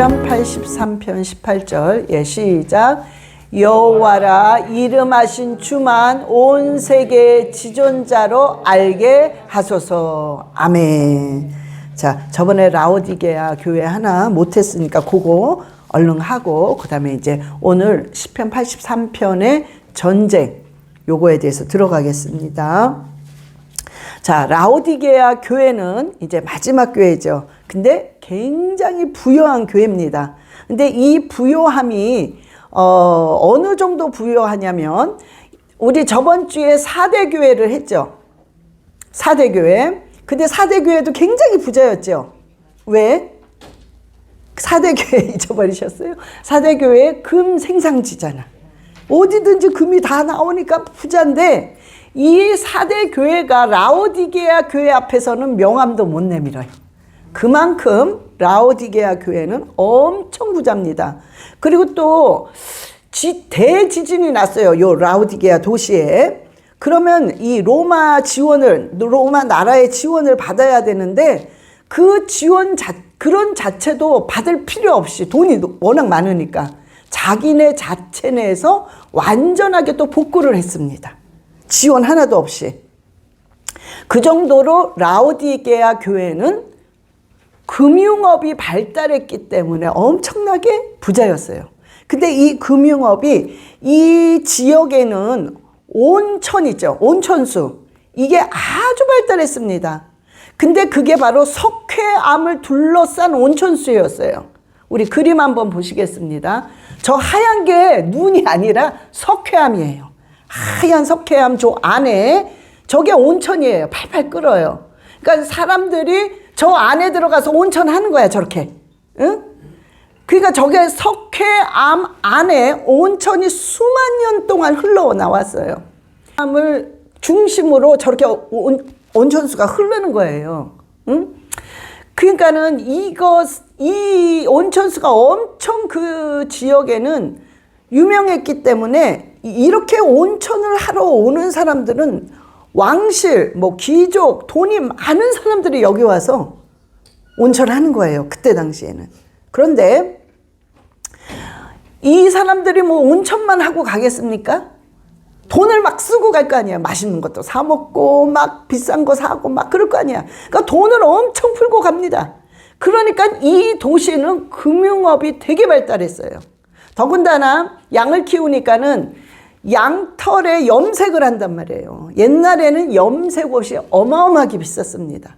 시편 83편 18절. 예, 시작. 여호와라 이름하신 주만 온 세계의 지존자로 알게 하소서. 아멘. 자, 저번에 라오디게아 교회 하나 못했으니까 그거 얼른 하고, 그 다음에 이제 오늘 시편 83편의 전쟁, 요거에 대해서 들어가겠습니다. 자, 라오디게아 교회는 이제 마지막 교회죠. 근데 굉장히 부요한 교회입니다. 근데 이 부요함이 어느 정도 부요하냐면, 우리 저번 주에 4대 교회를 했죠. 4대 교회. 근데 4대 교회도 굉장히 부자였죠. 왜? 4대 교회 잊어버리셨어요? 4대 교회 금 생산지잖아. 어디든지 금이 다 나오니까 부자인데, 이 4대 교회가 라오디게아 교회 앞에서는 명함도 못 내밀어요. 그만큼 라오디게아 교회는 엄청 부자입니다. 그리고 또 대지진이 났어요. 요 라오디게아 도시에. 그러면 이 로마 나라의 지원을 받아야 되는데, 그 그런 자체도 받을 필요 없이 돈이 워낙 많으니까 자기네 자체 내에서 완전하게 또 복구를 했습니다. 지원 하나도 없이. 그 정도로 라오디게아 교회는 금융업이 발달했기 때문에 엄청나게 부자였어요. 근데 이 금융업이 이 지역에는 온천 있죠. 온천수. 이게 아주 발달했습니다. 근데 그게 바로 석회암을 둘러싼 온천수였어요. 우리 그림 한번 보시겠습니다. 저 하얀 게 눈이 아니라 석회암이에요. 하얀 석회암 저 안에 저게 온천이에요. 팔팔 끓어요. 그러니까 사람들이 저 안에 들어가서 온천 하는 거야, 저렇게. 응? 그러니까 저게 석회암 안에 온천이 수만 년 동안 흘러나왔어요. 암을 중심으로 저렇게 온천수가 흐르는 거예요. 응? 그러니까는 이 온천수가 엄청 그 지역에는 유명했기 때문에, 이렇게 온천을 하러 오는 사람들은 왕실, 귀족, 돈이 많은 사람들이 여기 와서 온천을 하는 거예요. 그때 당시에는. 그런데 이 사람들이 온천만 하고 가겠습니까? 돈을 막 쓰고 갈 거 아니야. 맛있는 것도 사 먹고 막 비싼 거 사고 막 그럴 거 아니야. 그러니까 돈을 엄청 풀고 갑니다. 그러니까 이 도시는 금융업이 되게 발달했어요. 더군다나 양을 키우니까는 양털에 염색을 한단 말이에요. 옛날에는 염색옷이 어마어마하게 비쌌습니다.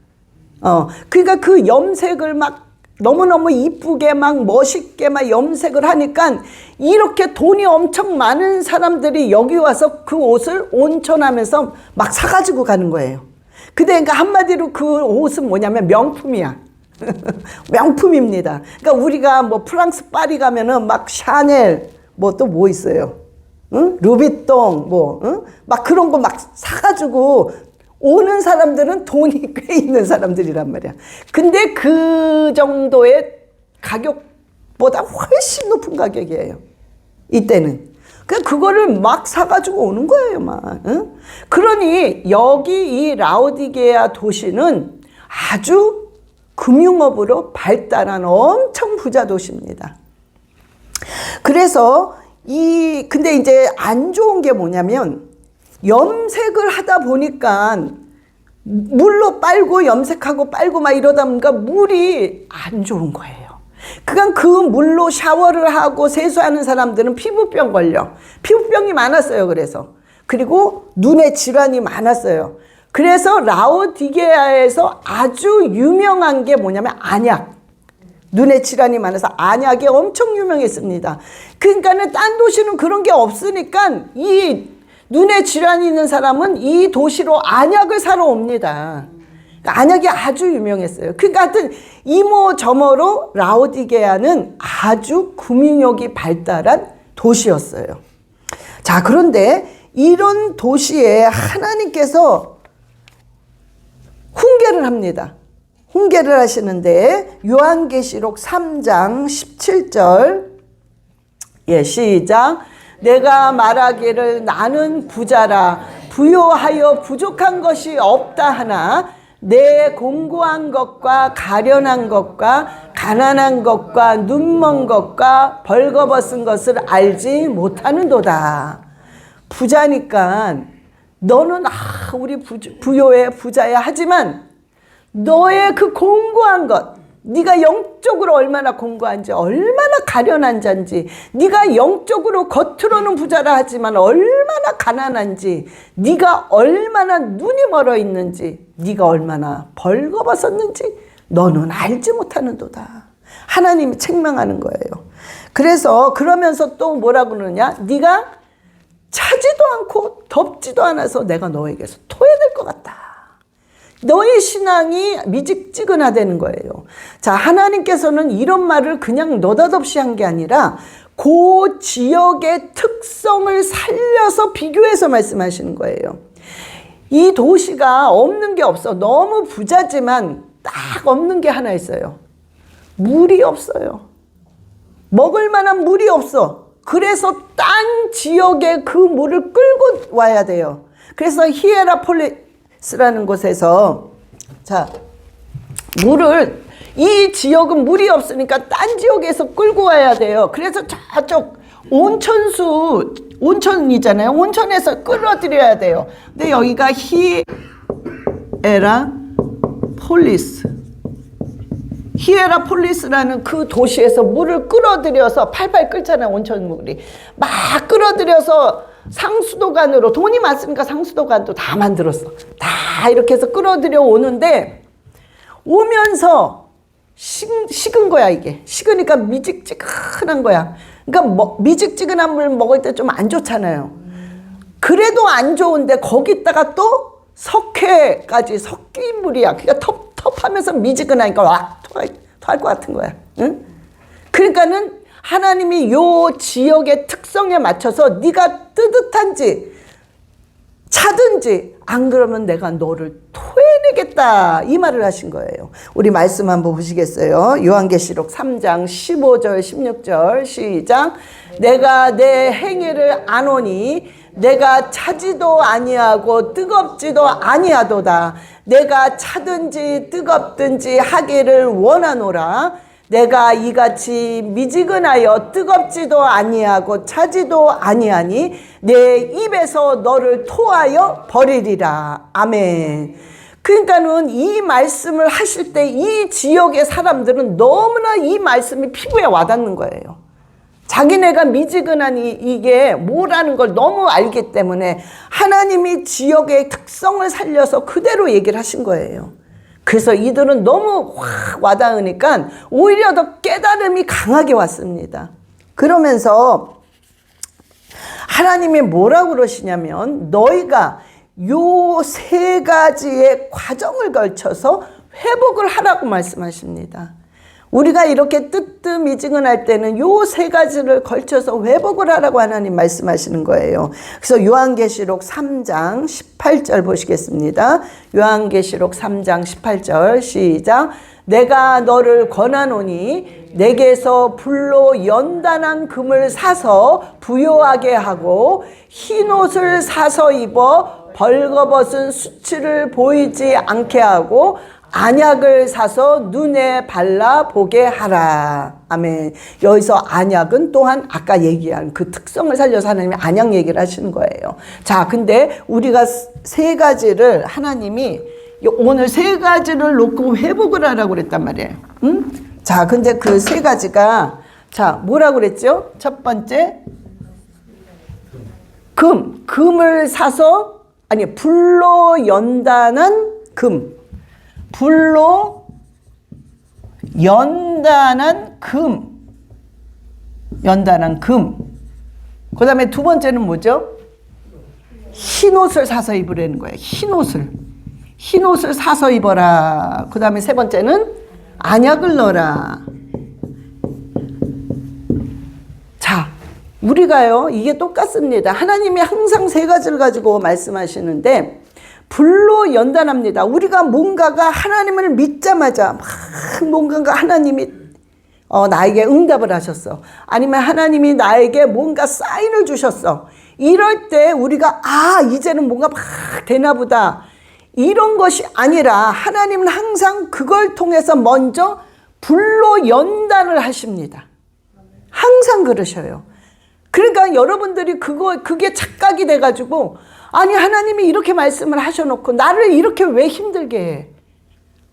그러니까 그 염색을 막 너무너무 이쁘게 막 멋있게 막 염색을 하니까, 이렇게 돈이 엄청 많은 사람들이 여기 와서 그 옷을 온천하면서 막 사가지고 가는 거예요. 근데 그러니까 한마디로 그 옷은 뭐냐면 명품이야. 명품입니다. 그러니까 우리가 프랑스 파리 가면은 막 샤넬, 또 뭐 있어요? 응? 루비통, 응? 막 그런 거 막 사가지고 오는 사람들은 돈이 꽤 있는 사람들이란 말이야. 근데 그 정도의 가격보다 훨씬 높은 가격이에요. 이때는. 그냥 그거를 막 사가지고 오는 거예요, 막. 응? 그러니 여기 이 라오디게아 도시는 아주 금융업으로 발달한 엄청 부자 도시입니다. 그래서 근데 이제 안 좋은 게 뭐냐면, 염색을 하다 보니까 물로 빨고 염색하고 빨고 막 이러다 보니까 물이 안 좋은 거예요. 그러니까 그 물로 샤워를 하고 세수하는 사람들은 피부병 걸려. 피부병이 많았어요. 그리고 눈에 질환이 많았어요. 그래서 라오디게아에서 아주 유명한 게 뭐냐면 안약. 눈에 질환이 많아서 안약이 엄청 유명했습니다. 그러니까는 딴 도시는 그런 게 없으니까 이 눈에 질환이 있는 사람은 이 도시로 안약을 사러 옵니다. 그러니까 안약이 아주 유명했어요. 그러니까 하여튼 이모저모로 라오디게아는 아주 금융력이 발달한 도시였어요. 자, 그런데 이런 도시에 하나님께서 훈계를 합니다. 훈계를 하시는데 요한계시록 3장 17절. 예, 시작. 내가 말하기를 나는 부자라 부요하여 부족한 것이 없다 하나 내 공고한 것과 가련한 것과 가난한 것과 눈먼 것과 벌거벗은 것을 알지 못하는도다. 부자니까 너는 우리 부요해 부자야 하지만 너의 그 공고한 것, 네가 영적으로 얼마나 공고한지, 얼마나 가련한 자인지, 네가 영적으로 겉으로는 부자라 하지만 얼마나 가난한지, 네가 얼마나 눈이 멀어 있는지, 네가 얼마나 벌거벗었는지 너는 알지 못하는도다. 하나님이 책망하는 거예요. 그래서 그러면서 또 뭐라 그러느냐? 네가 차지도 않고 덥지도 않아서 내가 너에게서 토해낼 것 같다. 너의 신앙이 미직지근하다는 거예요. 자, 하나님께서는 이런 말을 그냥 너닷없이 한 게 아니라 그 지역의 특성을 살려서 비교해서 말씀하시는 거예요. 이 도시가 없는 게 없어. 너무 부자지만 딱 없는 게 하나 있어요. 물이 없어요. 먹을 만한 물이 없어. 그래서 딴 지역에 그 물을 끌고 와야 돼요. 그래서 히에라폴리스라는 곳에서 자, 물을 이 지역은 물이 없으니까 딴 지역에서 끌고 와야 돼요. 그래서 저쪽 온천이잖아요. 온천에서 끌어들여야 돼요. 근데 여기가 히에라폴리스라는 그 도시에서 물을 끌어들여서 팔팔 끓잖아요. 온천물이 막 끌어들여서 상수도관으로, 돈이 많으니까 상수도관도 다 만들었어. 다 이렇게 해서 끌어들여 오는데 오면서 식은 거야. 이게 식으니까 미직지근한 거야. 그러니까 미직지근한 물 먹을 때 좀 안 좋잖아요. 그래도 안 좋은데 거기다가 또 석회까지 섞인 물이야. 그러니까 텁텁하면서 미지근하니까 와 토할 것 같은 거야. 응? 그러니까는 하나님이 요 지역의 특성에 맞춰서 네가 뜨뜻한지 차든지 안 그러면 내가 너를 토해내겠다, 이 말을 하신 거예요. 우리 말씀 한번 보시겠어요? 요한계시록 3장 15절 16절 시작. 내가 내 행위를 아노니 내가 차지도 아니하고 뜨겁지도 아니하도다. 내가 차든지 뜨겁든지 하기를 원하노라. 내가 이같이 미지근하여 뜨겁지도 아니하고 차지도 아니하니 내 입에서 너를 토하여 버리리라. 아멘. 그러니까는 이 말씀을 하실 때 이 지역의 사람들은 너무나 이 말씀이 피부에 와닿는 거예요. 자기네가 미지근하니 이게 뭐라는 걸 너무 알기 때문에 하나님이 지역의 특성을 살려서 그대로 얘기를 하신 거예요. 그래서 이들은 너무 확 와닿으니까 오히려 더 깨달음이 강하게 왔습니다. 그러면서 하나님이 뭐라고 그러시냐면 너희가 요 세 가지의 과정을 걸쳐서 회복을 하라고 말씀하십니다. 우리가 이렇게 뜨뜻미지근할 때는 요 세 가지를 걸쳐서 회복을 하라고 하나님 말씀하시는 거예요. 그래서 요한계시록 3장 18절 보시겠습니다. 요한계시록 3장 18절 시작. 내가 너를 권하노니 내게서 불로 연단한 금을 사서 부요하게 하고 흰옷을 사서 입어 벌거벗은 수치를 보이지 않게 하고 안약을 사서 눈에 발라 보게 하라. 아멘. 여기서 안약은 또한 아까 얘기한 그 특성을 살려서 하나님이 안약 얘기를 하시는 거예요. 자, 근데 우리가 세 가지를 하나님이 오늘 세 가지를 놓고 회복을 하라고 그랬단 말이에요. 응? 자, 근데 그 세 가지가 자, 뭐라고 그랬죠? 첫 번째 금을 사서 불로 연단한 금. 불로 연단한 금. 그 다음에 두 번째는 뭐죠? 흰옷을 사서 입으라는 거예요. 흰옷을 사서 입어라. 그 다음에 세 번째는 안약을 넣어라. 자, 우리가요, 이게 똑같습니다. 하나님이 항상 세 가지를 가지고 말씀하시는데 불로 연단합니다. 우리가 뭔가가 하나님을 믿자마자 막 뭔가가 하나님이 나에게 응답을 하셨어. 아니면 하나님이 나에게 뭔가 사인을 주셨어. 이럴 때 우리가 이제는 뭔가 막 되나 보다. 이런 것이 아니라 하나님은 항상 그걸 통해서 먼저 불로 연단을 하십니다. 항상 그러셔요. 그러니까 여러분들이 그게 착각이 돼가지고, 아니, 하나님이 이렇게 말씀을 하셔놓고 나를 이렇게 왜 힘들게 해?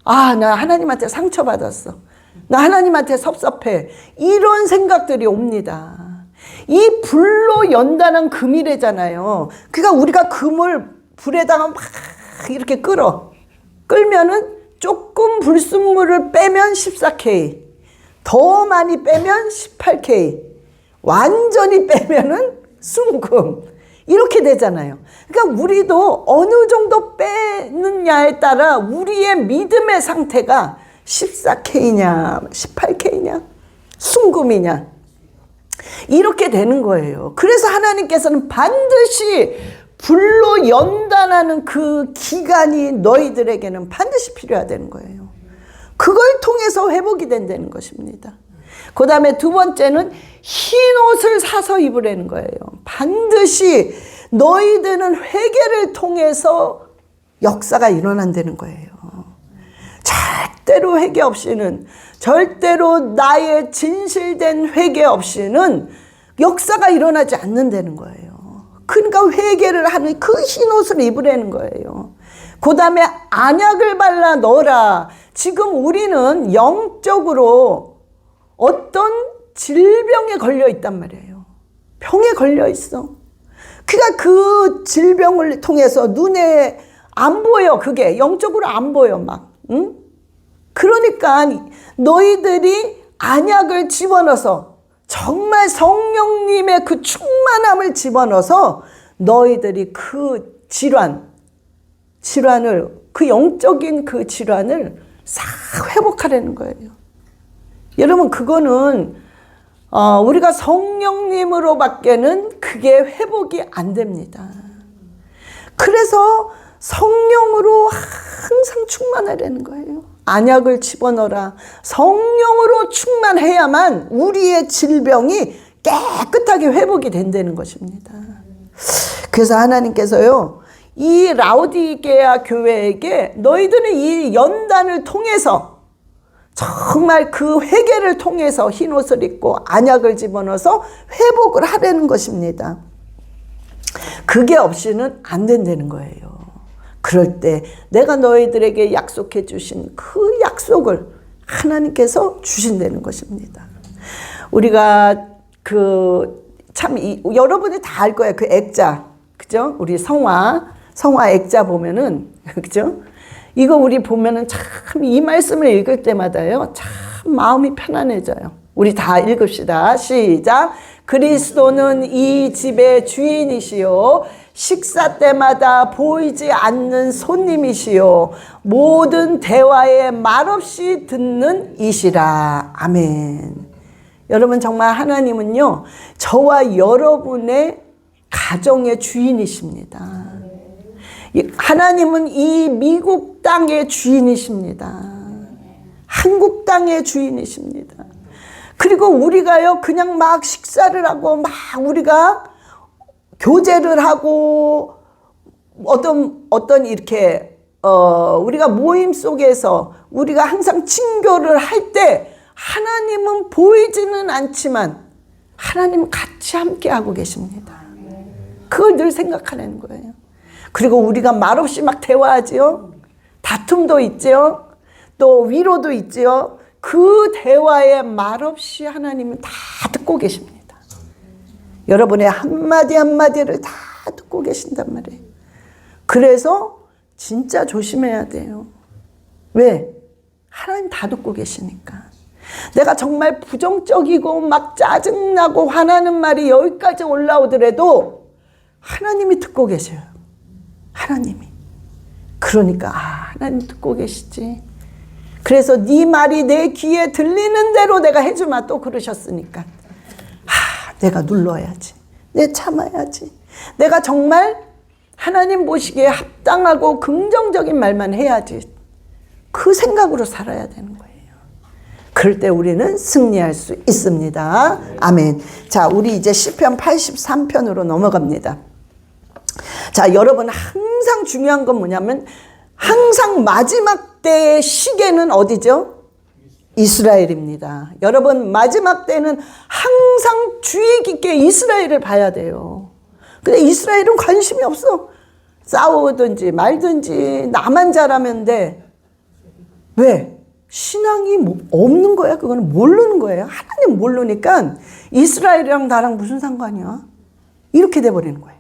아, 나 하나님한테 상처받았어. 나 하나님한테 섭섭해. 이런 생각들이 옵니다. 이 불로 연단한 금이래잖아요. 그러니까 우리가 금을 불에다가 막 이렇게 끌면은 조금 불순물을 빼면 14K, 더 많이 빼면 18K, 완전히 빼면은 순금. 이렇게 되잖아요. 그러니까 우리도 어느 정도 빼느냐에 따라 우리의 믿음의 상태가 14K냐, 18K냐, 순금이냐, 이렇게 되는 거예요. 그래서 하나님께서는 반드시 불로 연단하는 그 기간이 너희들에게는 반드시 필요하다는 거예요. 그걸 통해서 회복이 된다는 것입니다. 그 다음에 두 번째는 흰 옷을 사서 입으라는 거예요. 반드시 너희들은 회개를 통해서 역사가 일어난다는 거예요. 절대로 회개 없이는, 절대로 나의 진실된 회개 없이는 역사가 일어나지 않는다는 거예요. 그러니까 회개를 하는 그 흰 옷을 입으라는 거예요. 그 다음에 안약을 발라 넣어라. 지금 우리는 영적으로 어떤 질병에 걸려 있단 말이에요. 병에 걸려 있어. 그러니까 그 질병을 통해서 눈에 안 보여. 그게 영적으로 안 보여 막. 응? 그러니까 너희들이 안약을 집어넣어서 정말 성령님의 그 충만함을 집어넣어서 너희들이 그 질환을, 그 영적인 그 질환을 싹 회복하라는 거예요. 여러분, 그거는 우리가 성령님으로 밖에는 그게 회복이 안 됩니다. 그래서 성령으로 항상 충만하라는 거예요. 안약을 집어넣어라. 성령으로 충만해야만 우리의 질병이 깨끗하게 회복이 된다는 것입니다. 그래서 하나님께서요, 이 라오디게아 교회에게 너희들은 이 연단을 통해서 정말 그 회개를 통해서 흰옷을 입고 안약을 집어넣어서 회복을 하라는 것입니다. 그게 없이는 안 된다는 거예요. 그럴 때 내가 너희들에게 약속해 주신 그 약속을 하나님께서 주신다는 것입니다. 우리가 여러분이 다 알 거예요. 그 액자, 그죠? 우리 성화 액자 보면은, 그죠? 이거 우리 보면은 참 이 말씀을 읽을 때마다요, 참 마음이 편안해져요. 우리 다 읽읍시다. 시작. 그리스도는 이 집의 주인이시요, 식사 때마다 보이지 않는 손님이시요, 모든 대화에 말없이 듣는 이시라. 아멘. 여러분, 정말 하나님은요, 저와 여러분의 가정의 주인이십니다. 하나님은 이 미국 땅의 주인이십니다. 한국 땅의 주인이십니다. 그리고 우리가요, 그냥 막 식사를 하고 막 우리가 교제를 하고 어떤 이렇게 우리가 모임 속에서 우리가 항상 친교를 할 때 하나님은 보이지는 않지만 하나님은 같이 함께 하고 계십니다. 그걸 늘 생각하는 거예요. 그리고 우리가 말없이 막 대화하지요. 다툼도 있지요. 또 위로도 있지요. 그 대화에 말없이 하나님은 다 듣고 계십니다. 여러분의 한마디 한마디를 다 듣고 계신단 말이에요. 그래서 진짜 조심해야 돼요. 왜? 하나님 다 듣고 계시니까. 내가 정말 부정적이고 막 짜증나고 화나는 말이 여기까지 올라오더라도 하나님이 듣고 계셔요. 하나님이. 그러니까 하나님 듣고 계시지. 그래서 네 말이 내 귀에 들리는 대로 내가 해주마 또 그러셨으니까 내가 눌러야지. 내가 참아야지. 내가 정말 하나님 보시기에 합당하고 긍정적인 말만 해야지. 그 생각으로 살아야 되는 거예요. 그럴 때 우리는 승리할 수 있습니다. 아멘. 자, 우리 이제 시편 83편으로 넘어갑니다. 자, 여러분, 항상 중요한 건 뭐냐면 항상 마지막 때의 시계는 어디죠? 이스라엘입니다. 여러분, 마지막 때는 항상 주의 깊게 이스라엘을 봐야 돼요. 근데 이스라엘은 관심이 없어. 싸우든지 말든지 나만 잘하면 돼. 왜? 신앙이 없는 거야. 그거는 모르는 거예요. 하나님 모르니까 이스라엘이랑 나랑 무슨 상관이야? 이렇게 돼버리는 거예요.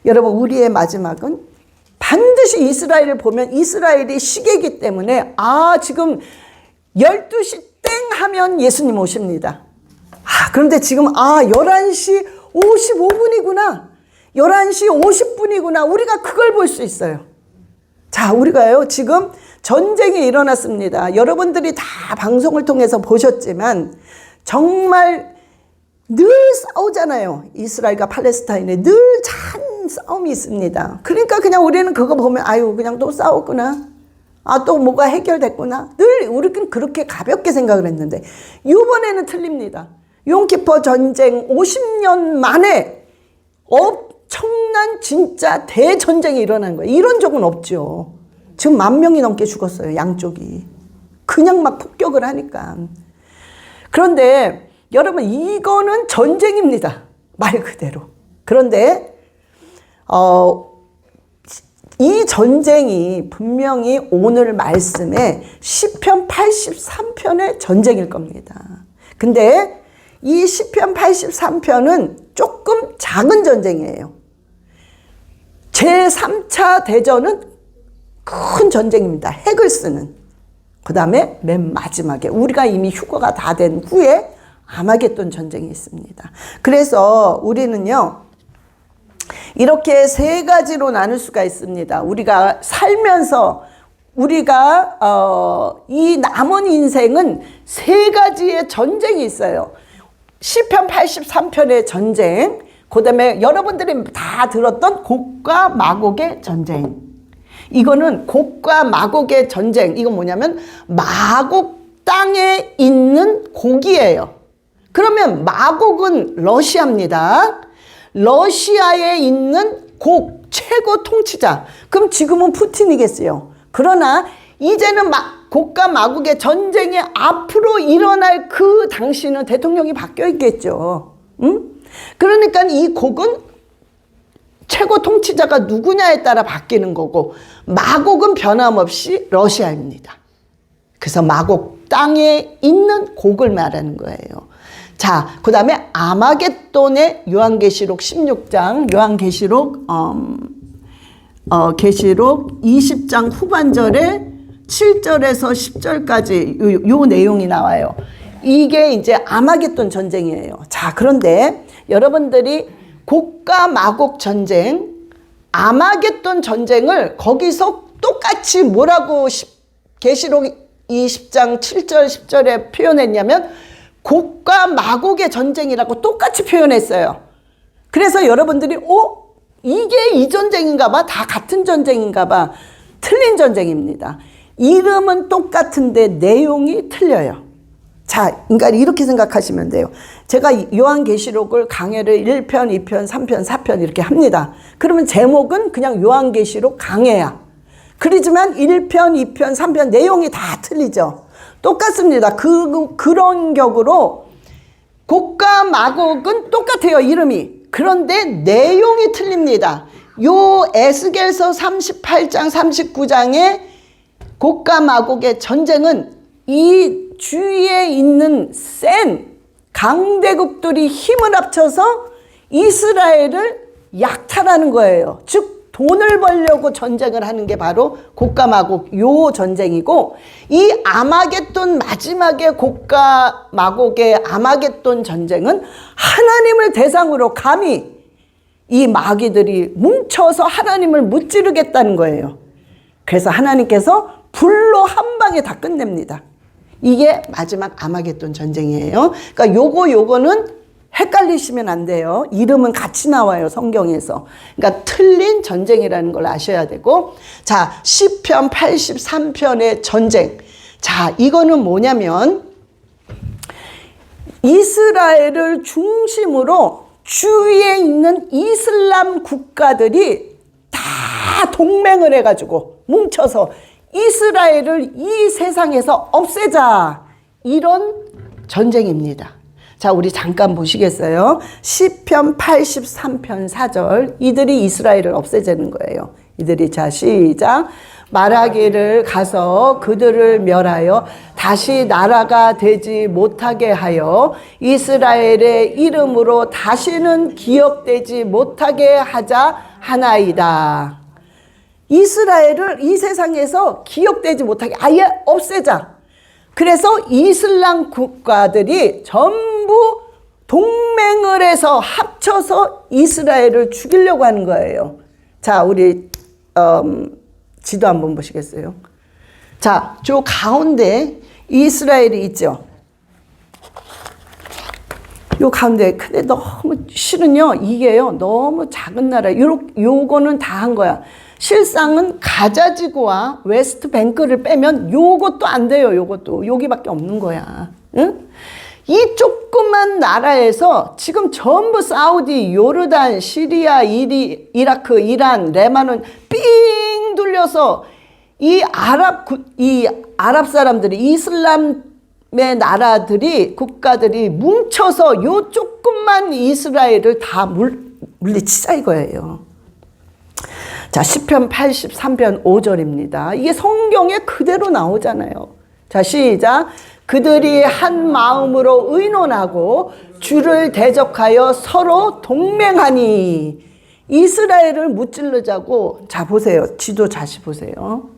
여러분, 우리의 마지막은 반드시 이스라엘을 보면 이스라엘이 시계이기 때문에 지금 12시 땡 하면 예수님 오십니다. 그런데 지금 11시 55분이구나. 11시 50분이구나. 우리가 그걸 볼 수 있어요. 자, 우리가요, 지금 전쟁이 일어났습니다. 여러분들이 다 방송을 통해서 보셨지만 정말 늘 싸우잖아요. 이스라엘과 팔레스타인에 늘 찬 싸움이 있습니다. 그러니까 그냥 우리는 그거 보면 그냥 또 싸웠구나. 또 뭐가 해결됐구나. 늘 우리는 그렇게 가볍게 생각을 했는데 이번에는 틀립니다. 용키퍼 전쟁 50년 만에 엄청난 진짜 대전쟁이 일어난 거예요. 이런 적은 없죠. 지금 10,000명이 넘게 죽었어요. 양쪽이. 그냥 막 폭격을 하니까. 그런데 여러분, 이거는 전쟁입니다. 말 그대로. 그런데 이 전쟁이 분명히 오늘 말씀에 시편 83편의 전쟁일 겁니다. 근데 이 시편 83편은 조금 작은 전쟁이에요. 제3차 대전은 큰 전쟁입니다. 핵을 쓰는. 그 다음에 맨 마지막에 우리가 이미 휴거가 다 된 후에 아마겟돈 전쟁이 있습니다. 그래서 우리는요, 이렇게 세 가지로 나눌 수가 있습니다. 우리가 살면서 우리가 이 남은 인생은 세 가지의 전쟁이 있어요. 시편 83편의 전쟁, 그 다음에 여러분들이 다 들었던 곡과 마곡의 전쟁. 이거는 곡과 마곡의 전쟁. 이건 뭐냐면 마곡 땅에 있는 곡이에요. 그러면 마곡은 러시아입니다. 러시아에 있는 곡 최고 통치자. 그럼 지금은 푸틴이겠어요. 그러나 이제는 곡과 마곡의 전쟁이 앞으로 일어날 그 당시는 대통령이 바뀌어 있겠죠. 그러니까 이 곡은 최고 통치자가 누구냐에 따라 바뀌는 거고, 마곡은 변함없이 러시아입니다. 그래서 마곡 땅에 있는 곡을 말하는 거예요. 자, 그 다음에 아마겟돈의 요한계시록 16장, 요한계시록 계시록 20장 후반절에 7절에서 10절까지 요 내용이 나와요. 이게 이제 아마겟돈 전쟁이에요. 자, 그런데 여러분들이 곡과 마곡 전쟁, 아마겟돈 전쟁을 거기서 똑같이 뭐라고 계시록 20장 7절 10절에 표현했냐면 곡과 마곡의 전쟁이라고 똑같이 표현했어요. 그래서 여러분들이 이게 이 전쟁인가 봐. 다 같은 전쟁인가 봐. 틀린 전쟁입니다. 이름은 똑같은데 내용이 틀려요. 자, 그러니까 이렇게 생각하시면 돼요. 제가 요한계시록을 강해를 1편, 2편, 3편, 4편 이렇게 합니다. 그러면 제목은 그냥 요한계시록 강해야. 그러지만 1편, 2편, 3편 내용이 다 틀리죠. 똑같습니다. 그런 격으로 곡과 마곡은 똑같아요, 이름이. 그런데 내용이 틀립니다. 요 에스겔서 38장, 39장의 곡과 마곡의 전쟁은 이 주위에 있는 센 강대국들이 힘을 합쳐서 이스라엘을 약탈하는 거예요. 즉 돈을 벌려고 전쟁을 하는 게 바로 곡과 마곡 요 전쟁이고, 이 아마겟돈 마지막에 곡과 마곡의 아마겟돈 전쟁은 하나님을 대상으로 감히 이 마귀들이 뭉쳐서 하나님을 무찌르겠다는 거예요. 그래서 하나님께서 불로 한 방에 다 끝냅니다. 이게 마지막 아마겟돈 전쟁이에요. 그러니까 요거는 헷갈리시면 안 돼요. 이름은 같이 나와요, 성경에서. 그러니까 틀린 전쟁이라는 걸 아셔야 되고, 자, 시편 83편의 전쟁. 자, 이거는 뭐냐면 이스라엘을 중심으로 주위에 있는 이슬람 국가들이 다 동맹을 해가지고 뭉쳐서 이스라엘을 이 세상에서 없애자. 이런 전쟁입니다. 자, 우리 잠깐 보시겠어요? 시편 83편 4절. 이들이 이스라엘을 없애자는 거예요. 이들이, 자, 시작. 말하기를 가서 그들을 멸하여 다시 나라가 되지 못하게 하여 이스라엘의 이름으로 다시는 기억되지 못하게 하자 하나이다. 이스라엘을 이 세상에서 기억되지 못하게 아예 없애자. 그래서 이슬람 국가들이 전부 동맹을 해서 합쳐서 이스라엘을 죽이려고 하는 거예요. 자, 우리 지도 한번 보시겠어요? 자, 저 가운데 이스라엘이 있죠. 요 가운데. 근데 너무 실은요, 이게요, 너무 작은 나라. 요거는 다 한 거야. 실상은 가자지구와 웨스트 뱅크를 빼면 요것도 안 돼요. 요것도. 여기밖에 없는 거야. 응? 이 조그만 나라에서 지금 전부 사우디, 요르단, 시리아, 이라크, 이란, 레바논 삥 둘려서 이 아랍 사람들이, 이슬람의 나라들이, 국가들이 뭉쳐서 요 조그만 이스라엘을 다 물리치자 이거예요. 자, 시편 83편 5절입니다. 이게 성경에 그대로 나오잖아요. 자, 시작. 그들이 한 마음으로 의논하고 주를 대적하여 서로 동맹하니. 이스라엘을 무찌르자고. 자, 보세요. 지도 다시 보세요.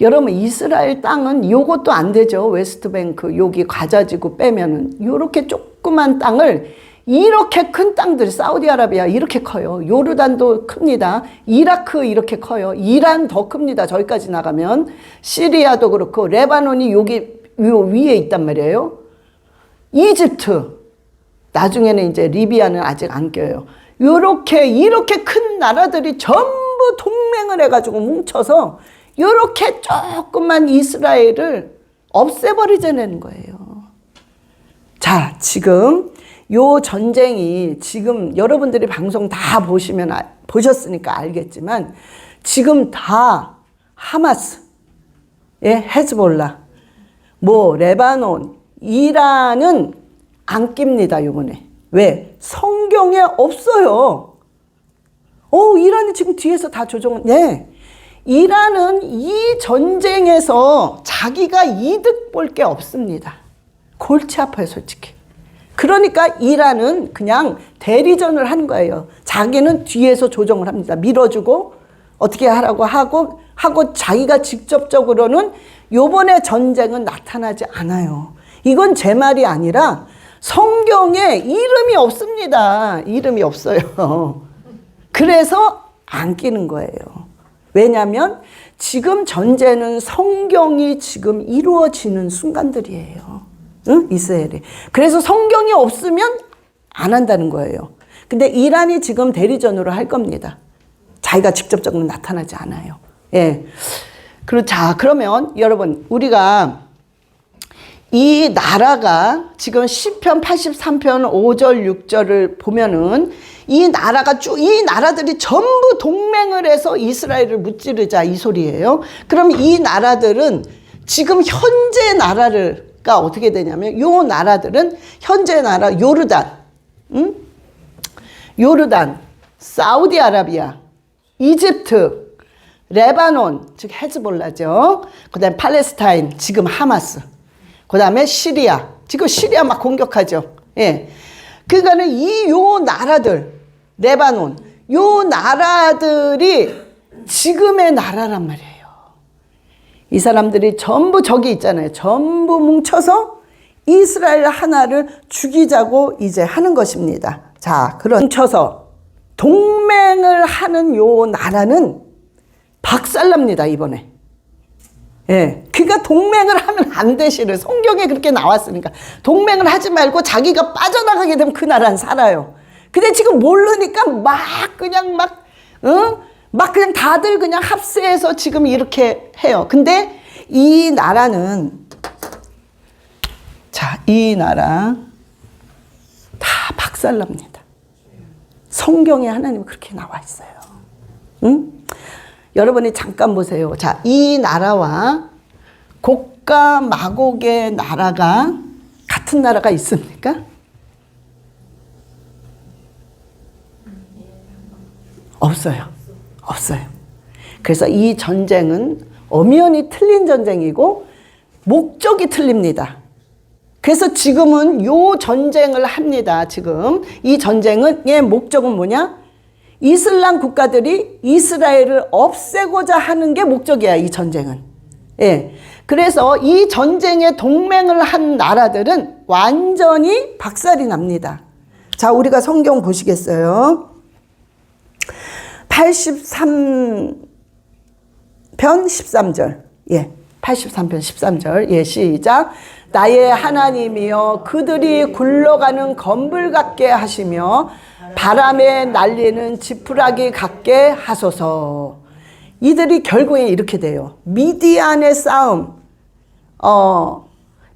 여러분, 이스라엘 땅은 요것도 안 되죠. 웨스트뱅크, 여기 가자지구 빼면은 요렇게 조그만 땅을, 이렇게 큰 땅들, 사우디아라비아 이렇게 커요. 요르단도 큽니다. 이라크 이렇게 커요. 이란 더 큽니다. 저기까지 나가면. 시리아도 그렇고, 레바논이 여기 요 위에 있단 말이에요. 이집트, 나중에는 이제 리비아는 아직 안 껴요. 이렇게 큰 나라들이 전부 동맹을 해가지고 뭉쳐서 이렇게 조그만 이스라엘을 없애버리자는 거예요. 자, 지금 요 전쟁이, 지금 여러분들이 방송 다 보셨으니까 알겠지만, 지금 다 하마스, 예, 헤즈볼라, 레바논, 이란은 안 낍니다, 요번에. 왜? 성경에 없어요. 이란이 지금 뒤에서 다 네. 이란은 이 전쟁에서 자기가 이득 볼 게 없습니다. 골치 아파요, 솔직히. 그러니까 이란은 그냥 대리전을 하는 거예요. 자기는 뒤에서 조정을 합니다. 밀어주고 어떻게 하라고 하고 자기가 직접적으로는 요번에 전쟁은 나타나지 않아요. 이건 제 말이 아니라 성경에 이름이 없습니다. 이름이 없어요. 그래서 안 끼는 거예요. 왜냐하면 지금 전쟁은 성경이 지금 이루어지는 순간들이에요. 응? 이스라엘이. 그래서 성경이 없으면 안 한다는 거예요. 근데 이란이 지금 대리전으로 할 겁니다. 자기가 직접적으로 나타나지 않아요. 예. 자, 그러면 여러분, 우리가 이 나라가 지금 시편 83편 5절 6절을 보면은 이 나라들이 전부 동맹을 해서 이스라엘을 무찌르자 이 소리예요. 그럼 이 나라들은 지금 현재 나라가 어떻게 되냐면, 요 나라들은 현재 나라 요르단, 요르단, 사우디아라비아, 이집트, 레바논, 즉 헤즈볼라죠. 그 다음에 팔레스타인, 지금 하마스. 그 다음에 시리아, 지금 시리아 막 공격하죠. 예. 그러니까는 요 나라들, 레바논, 요 나라들이 지금의 나라란 말이에요. 이 사람들이 전부 저기 있잖아요. 전부 뭉쳐서 이스라엘 하나를 죽이자고 이제 하는 것입니다. 자, 뭉쳐서 동맹을 하는 요 나라는 박살납니다, 이번에. 예. 그러니까 동맹을 하면 안 되시는, 성경에 그렇게 나왔으니까. 동맹을 하지 말고 자기가 빠져나가게 되면 그 나라는 살아요. 근데 지금 모르니까 그냥 다들 그냥 합세해서 지금 이렇게 해요. 근데 이 나라는, 자, 이 나라 다 박살납니다. 성경에 하나님 그렇게 나와 있어요. 응? 여러분이 잠깐 보세요. 자, 이 나라와 곡과 마곡의 나라가 같은 나라가 있습니까? 없어요. 없어요. 그래서 이 전쟁은 엄연히 틀린 전쟁이고 목적이 틀립니다. 그래서 지금은 요 전쟁을 합니다. 지금 이 전쟁의 목적은 뭐냐? 이슬람 국가들이 이스라엘을 없애고자 하는 게 목적이야, 이 전쟁은. 예. 그래서 이 전쟁에 동맹을 한 나라들은 완전히 박살이 납니다. 자, 우리가 성경 보시겠어요? 83편 13절. 예. 83편 13절. 예, 시작. 나의 하나님이여 그들이 굴러가는 건불 같게 하시며 바람에 날리는 지푸라기 같게 하소서. 이들이 결국에 이렇게 돼요. 미디안의 싸움,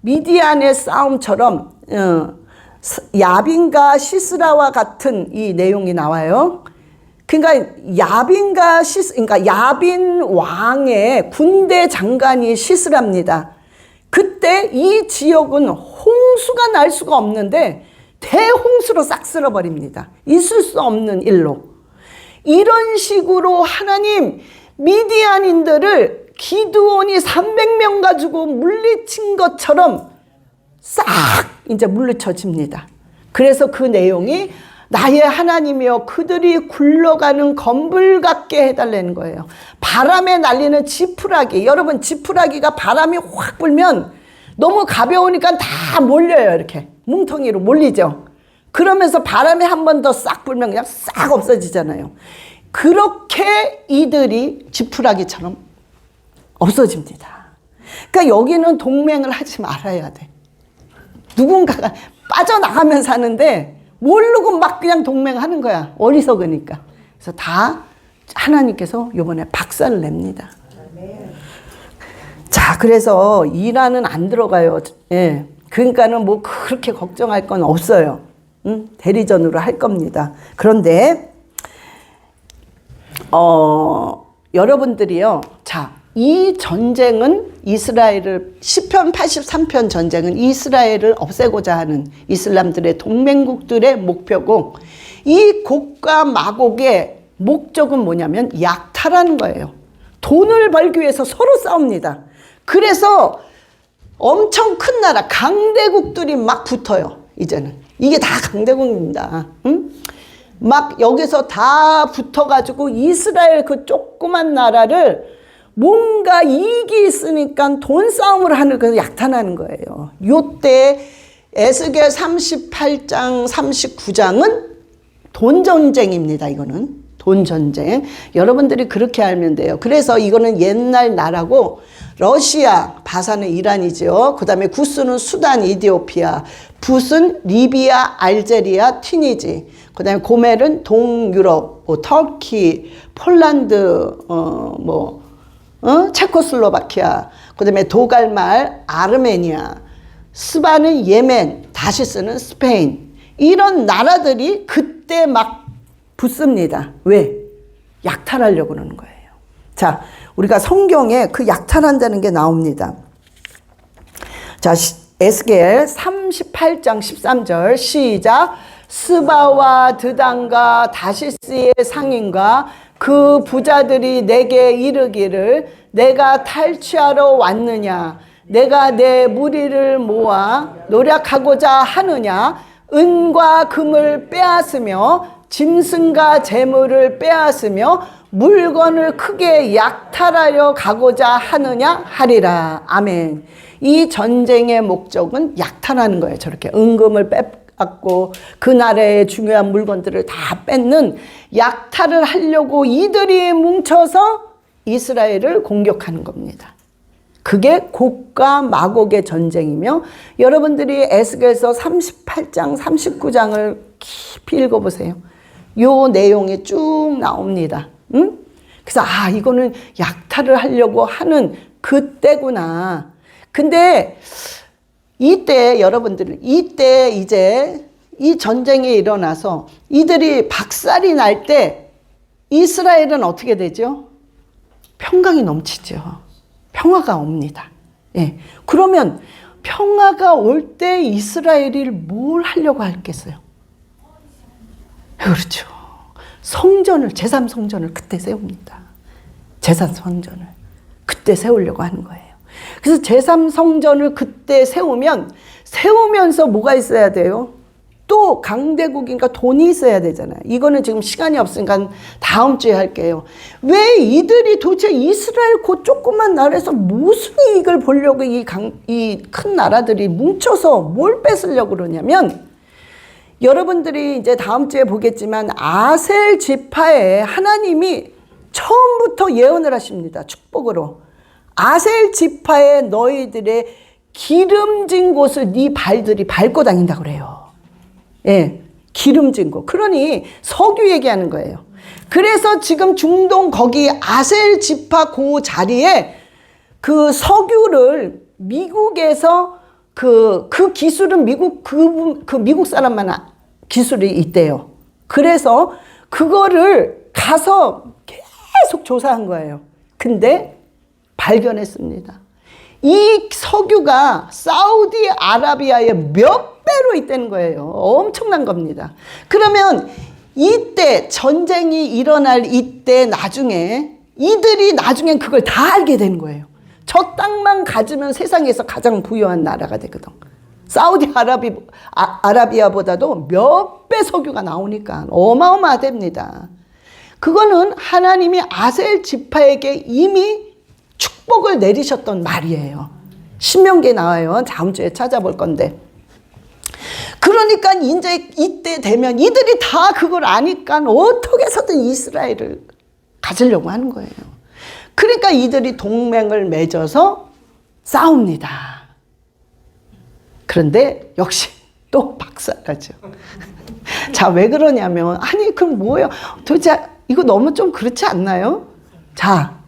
미디안의 싸움처럼 야빈과 시스라와 같은 이 내용이 나와요. 그러니까 그러니까 야빈 왕의 군대 장관이 시스라입니다. 그때 이 지역은 홍수가 날 수가 없는데 대홍수로 싹 쓸어버립니다. 있을 수 없는 일로. 이런 식으로 하나님 미디안인들을 기드온이 300명 가지고 물리친 것처럼 싹 이제 물리쳐집니다. 그래서 그 내용이 나의 하나님이여 그들이 굴러가는 건불 같게 해달라는 거예요. 바람에 날리는 지푸라기. 여러분 지푸라기가 바람이 확 불면 너무 가벼우니까 다 몰려요. 이렇게 뭉텅이로 몰리죠. 그러면서 바람이 한 번 더 싹 불면 그냥 싹 없어지잖아요. 그렇게 이들이 지푸라기처럼 없어집니다. 그러니까 여기는 동맹을 하지 말아야 돼. 누군가가 빠져나가면서 하는데 모르고 막 그냥 동맹하는 거야. 어리석으니까. 그래서 다 하나님께서 이번에 박살을 냅니다. 자, 그래서 이란은 안 들어가요. 예. 그러니까는 뭐 그렇게 걱정할 건 없어요. 대리전으로 할 겁니다. 그런데 여러분들이요. 자, 이 전쟁은 이스라엘을 시편 83편 전쟁은 이스라엘을 없애고자 하는 이슬람들의 동맹국들의 목표고 이 곡과 마곡의 목적은 뭐냐면 약탈하는 거예요. 돈을 벌기 위해서 서로 싸웁니다. 그래서 엄청 큰 나라 강대국들이 막 붙어요. 이제는 이게 다 강대국입니다. 응? 막 여기서 다 붙어가지고 이스라엘 그 조그만 나라를 뭔가 이익이 있으니까 돈 싸움을 하는 그 약탈하는 거예요. 요때 에스겔 38장 39장은 돈 전쟁입니다. 이거는 돈 전쟁. 여러분들이 그렇게 알면 돼요. 그래서 이거는 옛날 나라고 러시아, 바사는 이란이죠. 그 다음에 구스는 수단, 이디오피아, 붓은 리비아, 알제리아, 튀니지. 그 다음에 고멜은 동유럽, 뭐 터키, 폴란드, 체코슬로바키아, 그 다음에 도갈말, 아르메니아, 스바는 예멘, 다시스는 스페인. 이런 나라들이 그때 막 붙습니다. 왜? 약탈하려고 그러는 거예요. 자, 우리가 성경에 그 약탈한다는 게 나옵니다. 자, 에스겔 38장 13절 시작. 스바와 드단과 다시스의 상인과 그 부자들이 내게 이르기를 내가 탈취하러 왔느냐 내가 내 무리를 모아 노력하고자 하느냐 은과 금을 빼앗으며 짐승과 재물을 빼앗으며 물건을 크게 약탈하려 가고자 하느냐 하리라. 아멘. 이 전쟁의 목적은 약탈하는 거예요. 저렇게 은금을 빼앗고 그 나라의 중요한 물건들을 다 뺏는 약탈을 하려고 이들이 뭉쳐서 이스라엘을 공격하는 겁니다. 그게 곡과 마곡의 전쟁이며 여러분들이 에스겔서 38장 39장을 깊이 읽어보세요. 요 내용이 쭉 나옵니다. 응? 그래서 이거는 약탈을 하려고 하는 그때구나. 근데 이때 여러분들 이때 이제 이 전쟁이 일어나서 이들이 박살이 날 때 이스라엘은 어떻게 되죠? 평강이 넘치죠. 평화가 옵니다. 예. 그러면 평화가 올 때 이스라엘이 뭘 하려고 했겠어요? 그렇죠. 성전을, 제3성전을 그때 세웁니다. 제3성전을 그때 세우려고 하는 거예요. 그래서 제3성전을 그때 세우면서 뭐가 있어야 돼요? 또 강대국인가 돈이 있어야 되잖아요. 이거는 지금 시간이 없으니까 다음 주에 할게요. 왜 이들이 도대체 이스라엘 그 조그만 나라에서 무슨 이익을 보려고 이 큰 나라들이 뭉쳐서 뭘 뺏으려고 그러냐면, 여러분들이 이제 다음 주에 보겠지만 아셀 지파에 하나님이 처음부터 예언을 하십니다. 축복으로. 아셀 지파에 너희들의 기름진 곳을 네 발들이 밟고 다닌다 그래요. 예, 기름진 곳. 그러니 석유 얘기하는 거예요. 그래서 지금 중동 거기 아셀 지파 그 자리에 그 석유를 미국에서 그 기술은 미국 사람만 기술이 있대요. 그래서 그거를 가서 계속 조사한 거예요. 근데 발견했습니다. 이 석유가 사우디아라비아의 몇 배로 있다는 거예요. 엄청난 겁니다. 그러면 이때 전쟁이 일어날 이때 나중에 이들이 나중엔 그걸 다 알게 되는 거예요. 저 땅만 가지면 세상에서 가장 부유한 나라가 되거든. 사우디아라비아보다도 몇 배 석유가 나오니까 어마어마합니다. 그거는 하나님이 아셀 지파에게 이미 축복을 내리셨던 말이에요. 신명기에 나와요. 다음 주에 찾아볼 건데. 그러니까 이제 이때 되면 이들이 다 그걸 아니까 어떻게 해서든 이스라엘을 가지려고 하는 거예요. 그러니까 이들이 동맹을 맺어서 싸웁니다. 그런데 역시 또 박살나죠. 자, 왜 그러냐면, 아니 그럼 뭐예요? 도대체 이거 너무 좀 그렇지 않나요? 자,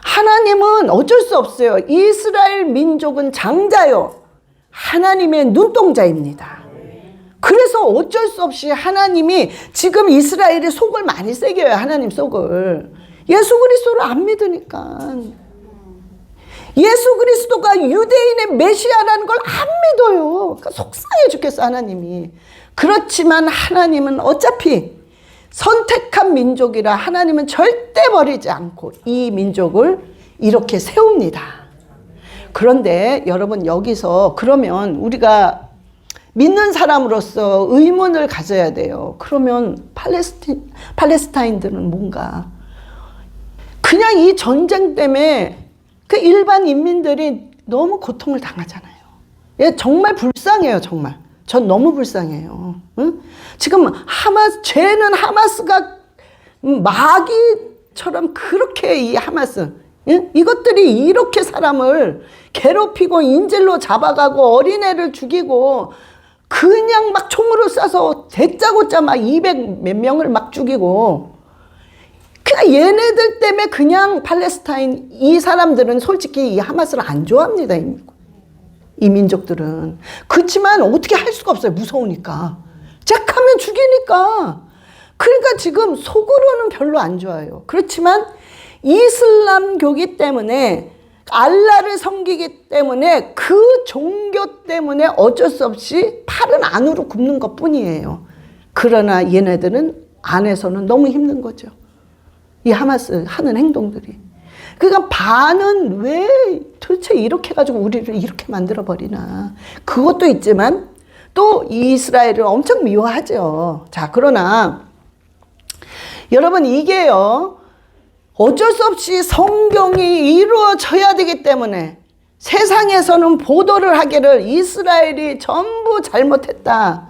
하나님은 어쩔 수 없어요. 이스라엘 민족은 장자요. 하나님의 눈동자입니다. 그래서 어쩔 수 없이 하나님이 지금 이스라엘이 속을 많이 새겨요. 하나님 속을. 예수 그리스도를 안 믿으니까. 예수 그리스도가 유대인의 메시아라는 걸 안 믿어요. 그러니까 속상해 죽겠어, 하나님이. 그렇지만 하나님은 어차피 선택한 민족이라 하나님은 절대 버리지 않고 이 민족을 이렇게 세웁니다. 그런데 여러분, 여기서 그러면 우리가 믿는 사람으로서 의문을 가져야 돼요. 그러면 팔레스타인들은 뭔가 그냥 이 전쟁 때문에 그 일반 인민들이 너무 고통을 당하잖아요. 예, 정말 불쌍해요, 정말. 전 너무 불쌍해요. 응? 지금 죄는 하마스가 마귀처럼 그렇게 이 하마스, 응? 이것들이 이렇게 사람을 괴롭히고 인질로 잡아가고 어린애를 죽이고 그냥 막 총으로 쏴서 대짜고짜 막 200 몇 명을 막 죽이고, 그냥 얘네들 때문에 그냥 팔레스타인 이 사람들은 솔직히 이 하마스를 안 좋아합니다. 이 민족들은. 그렇지만 어떻게 할 수가 없어요. 무서우니까. 짝하면 죽이니까. 그러니까 지금 속으로는 별로 안 좋아요. 그렇지만 이슬람교기 때문에, 알라를 섬기기 때문에, 그 종교 때문에 어쩔 수 없이 팔은 안으로 굽는 것 뿐이에요. 그러나 얘네들은 안에서는 너무 힘든 거죠. 이 하마스 하는 행동들이. 그러니까 반은 왜 도대체 이렇게 해가지고 우리를 이렇게 만들어버리나. 그것도 있지만 또 이스라엘을 엄청 미워하죠. 자, 그러나 여러분, 이게요, 어쩔 수 없이 성경이 이루어져야 되기 때문에 세상에서는 보도를 하기를 이스라엘이 전부 잘못했다.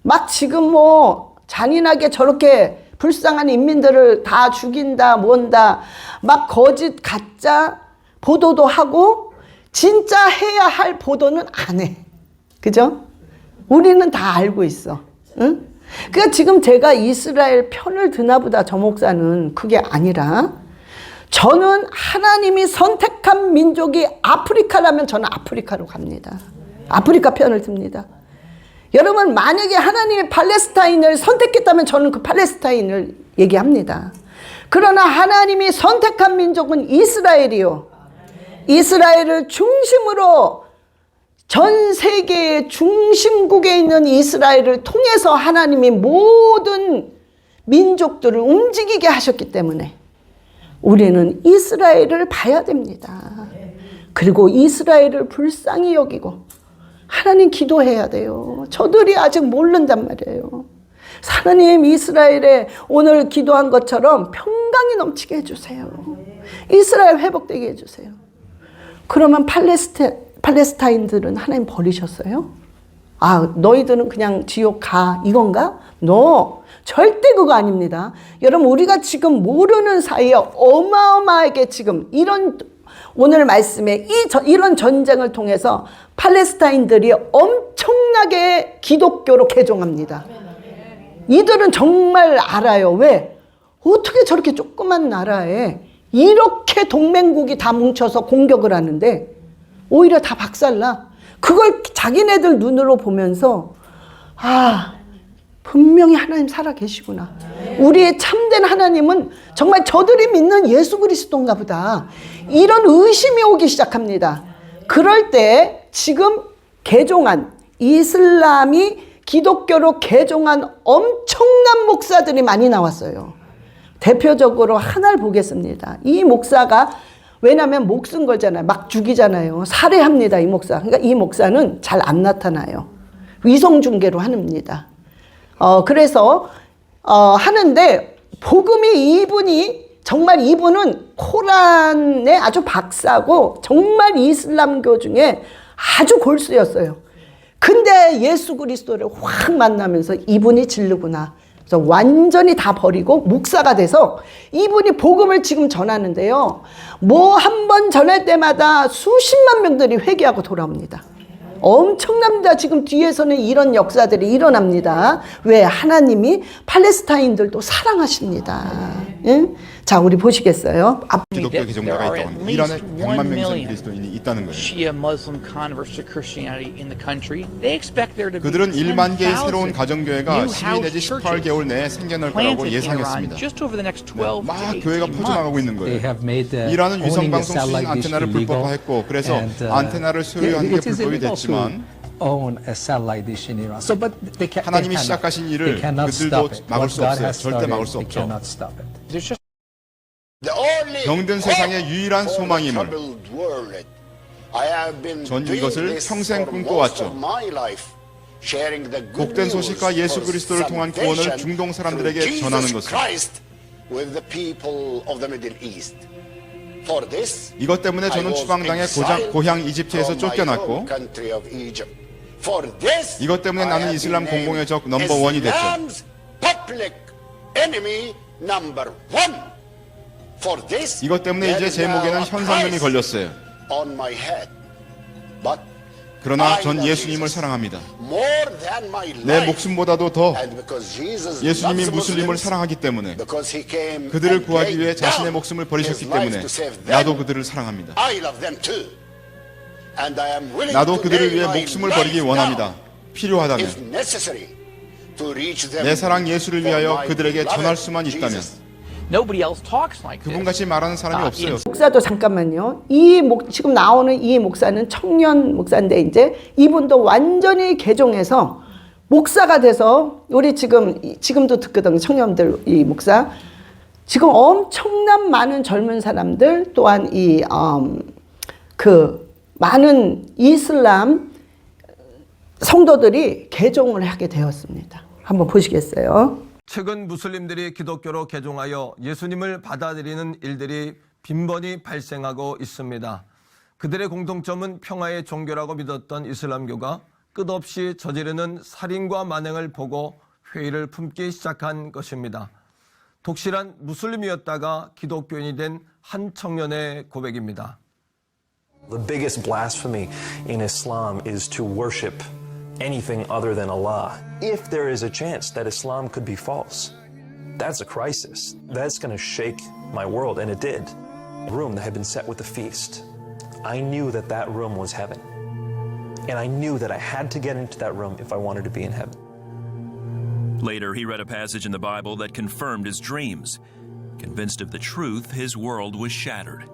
막 지금 뭐 잔인하게 저렇게 불쌍한 인민들을 다 죽인다, 뭔다, 막 거짓, 가짜 보도도 하고, 진짜 해야 할 보도는 안 해. 그죠? 우리는 다 알고 있어. 응? 그러니까 지금 제가 이스라엘 편을 드나 보다, 저 목사는. 그게 아니라, 저는 하나님이 선택한 민족이 아프리카라면 저는 아프리카로 갑니다. 아프리카 편을 듭니다. 여러분, 만약에 하나님이 팔레스타인을 선택했다면 저는 그 팔레스타인을 얘기합니다. 그러나 하나님이 선택한 민족은 이스라엘이요. 이스라엘을 중심으로 전 세계의 중심국에 있는 이스라엘을 통해서 하나님이 모든 민족들을 움직이게 하셨기 때문에 우리는 이스라엘을 봐야 됩니다. 그리고 이스라엘을 불쌍히 여기고 하나님 기도해야 돼요. 저들이 아직 모른단 말이에요. 하나님 이스라엘에 오늘 기도한 것처럼 평강이 넘치게 해주세요. 이스라엘 회복되게 해주세요. 그러면 팔레스타인들은 하나님 버리셨어요? 아, 너희들은 그냥 지옥 가 이건가? No, 절대 그거 아닙니다. 여러분 우리가 지금 모르는 사이에 어마어마하게 지금 이런 오늘 말씀에 이런 전쟁을 통해서 팔레스타인들이 엄청나게 기독교로 개종합니다. 이들은 정말 알아요. 왜? 어떻게 저렇게 조그만 나라에 이렇게 동맹국이 다 뭉쳐서 공격을 하는데 오히려 다 박살나. 그걸 자기네들 눈으로 보면서 아, 분명히 하나님 살아계시구나. 우리의 참된 하나님은 정말 저들이 믿는 예수 그리스도인가 보다. 이런 의심이 오기 시작합니다. 그럴 때 지금 개종한 이슬람이 기독교로 개종한 엄청난 목사들이 많이 나왔어요. 대표적으로 하나를 보겠습니다. 이 목사가 왜냐하면 목숨 걸잖아요. 막 죽이잖아요. 살해합니다. 이 목사. 그러니까 이 목사는 잘 안 나타나요. 위성중계로 합니다. 그래서 하는데 복음이 이분은 코란의 아주 박사고 정말 이슬람교 중에 아주 골수였어요. 근데 예수 그리스도를 확 만나면서 이분이 진르구나. 그래서 완전히 다 버리고 목사가 돼서 이분이 복음을 지금 전하는데요. 뭐 한 번 전할 때마다 수십만 명들이 회개하고 돌아옵니다. 엄청납니다. 지금 뒤에서는 이런 역사들이 일어납니다. 왜? 하나님이 팔레스타인들도 사랑하십니다. 응? 자, 우리 보시겠어요? 기독교 개종자가 있다고 합니다. 이란에 100만 명의 그리스도인이 있다는 거예요. 그들은 1만 개의 새로운 가정교회가 12 내지 18개월 내에 생겨날 거라고 예상했습니다. 막 교회가 퍼져나가고 있는 거예요. 이란은 위성방송 수신 안테나를 불법화했고 그래서 안테나를 소유하는 게 불법이 됐지만 하나님이 시작하신 일을 그들도 막을 수 없어요. 절대 막을 수 없죠. 병든 세상의 유일한 소망임을 전 이것을 평생 꿈꿔왔죠. 복된 소식과 예수 그리스도를 통한 구원을 중동 사람들에게 전하는 것을. 이것 때문에 저는 추방당해 고향 이집트에서 쫓겨났고 이것 때문에 나는 이슬람 공공의 적 넘버원이 됐죠. 이것 때문에 이제 제 목에는 현상금이 걸렸어요. 그러나 전 예수님을 사랑합니다. 내 목숨보다도 더 예수님이 무슬림을 사랑하기 때문에 그들을 구하기 위해 자신의 목숨을 버리셨기 때문에 나도 그들을 사랑합니다. 나도 그들을 위해 목숨을 버리기 원합니다. 필요하다면 내 사랑 예수를 위하여 그들에게 전할 수만 있다면 그분같이 말하는 사람이 없어요. 목사도 잠깐만요. 지금 나오는 이 목사는 청년 목사인데 이제 이분도 완전히 개종해서 목사가 돼서 우리 지금도 듣거든요. 청년들 이 목사 지금 엄청난 많은 젊은 사람들 또한 많은 이슬람 성도들이 개종을 하게 되었습니다. 한번 보시겠어요? 최근 무슬림들이 기독교로 개종하여 예수님을 받아들이는 일들이 빈번히 발생하고 있습니다. 그들의 공통점은 평화의 종교라고 믿었던 이슬람교가 끝없이 저지르는 살인과 만행을 보고 회의를 품기 시작한 것입니다. 독실한 무슬림이었다가 기독교인이 된 한 청년의 고백입니다. The biggest blasphemy in Islam is to worship anything other than Allah. If there is a chance that Islam could be false, that's a crisis. That's going to shake my world, and it did. A room that had been set with a feast. I knew that that room was heaven. And I knew that I had to get into that room if I wanted to be in heaven. Later, he read a passage in the Bible that confirmed his dreams. Convinced of the truth, his world was shattered.